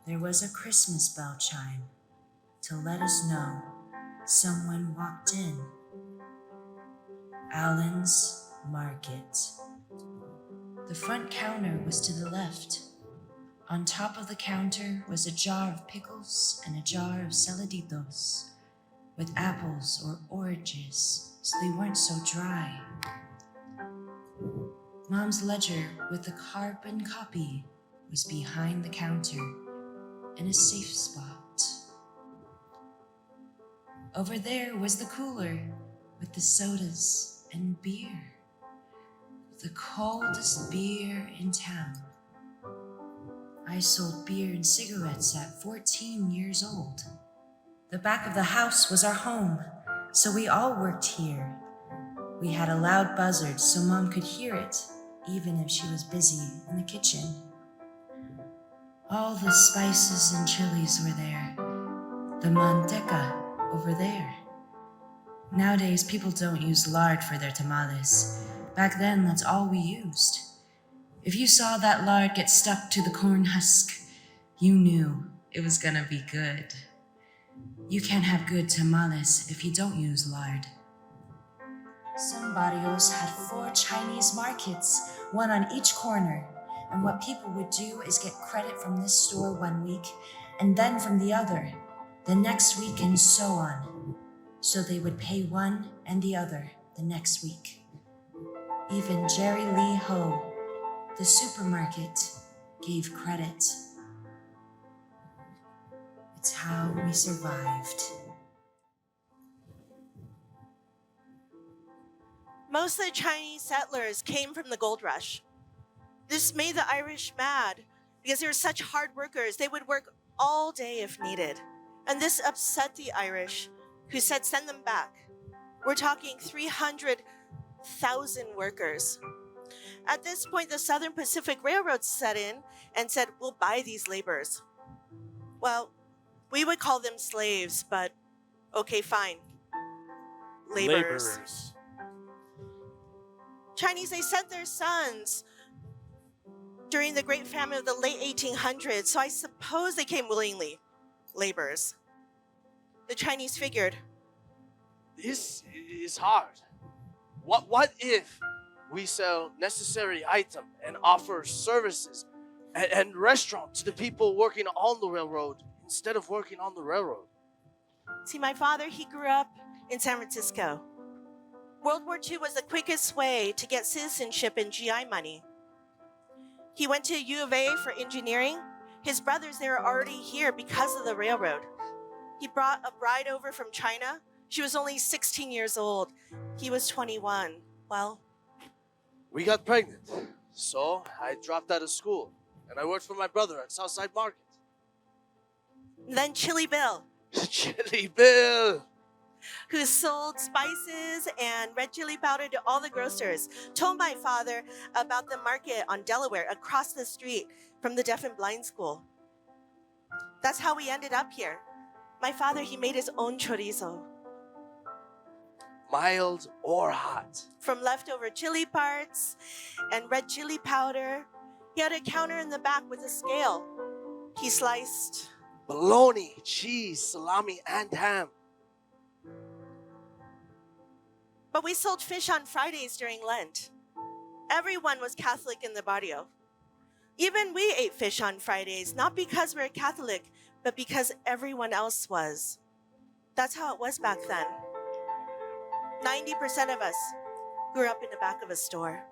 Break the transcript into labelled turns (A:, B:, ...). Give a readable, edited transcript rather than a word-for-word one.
A: there was a Christmas bell chime to let us know someone walked in. Allen's Market. The front counter was to the left. On top of the counter was a jar of pickles and a jar of saladitos with apples or oranges so they weren't so dry. Mom's ledger with the carbon copy was behind the counter in a safe spot. Over there was the cooler with the sodas and beer. The coldest beer in town. I sold beer and cigarettes at 14 years old. The back of the house was our home, so we all worked here. We had a loud buzzard so Mom could hear it, even if she was busy in the kitchen. All the spices and chilies were there. The manteca over there. Nowadays, people don't use lard for their tamales. Back then, that's all we used. If you saw that lard get stuck to the corn husk, you knew it was gonna be good. You can't have good tamales if you don't use lard. Some barrios had 4 Chinese markets, one on each corner, and what people would do is get credit from this store one week and then from the other, the next week, and so on. So they would pay one and the other the next week. Even Jerry Lee Ho, the supermarket, gave credit. It's how we survived.
B: Most of the Chinese settlers came from the gold rush. This made the Irish mad because they were such hard workers. They would work all day if needed. And this upset the Irish, who said send them back. We're talking 300,000 workers. At this point, the Southern Pacific Railroad set in and said, we'll buy these laborers. Well, we would call them slaves, but okay, fine. Laborers. Chinese, they sent their sons during the Great Famine of the late 1800s, so I suppose they came willingly. Laborers. The Chinese figured,
C: this is hard. What if we sell necessary item and offer services and restaurant to the people working on the railroad instead of working on the railroad?
B: See, my father, he grew up in San Francisco. World War II was the quickest way to get citizenship and GI money. He went to U of A for engineering. His brothers, they were already here because of the railroad. He brought a bride over from China. She was only 16 years old. He was 21. Well,
C: we got pregnant, so I dropped out of school and I worked for my brother at Southside Market.
B: Then Chili Bill.
C: Chili Bill!
B: Who sold spices and red chili powder to all the grocers, told my father about the market on Delaware across the street from the deaf and blind school. That's how we ended up here. My father, he made his own chorizo.
C: Mild or hot?
B: From leftover chili parts and red chili powder. He had a counter in the back with a scale. He sliced
C: bologna, cheese, salami, and ham.
B: But we sold fish on Fridays during Lent. Everyone was Catholic in the barrio. Even we ate fish on Fridays, not because we're Catholic, but because everyone else was. That's how it was back then. 90% of us grew up in the back of a store.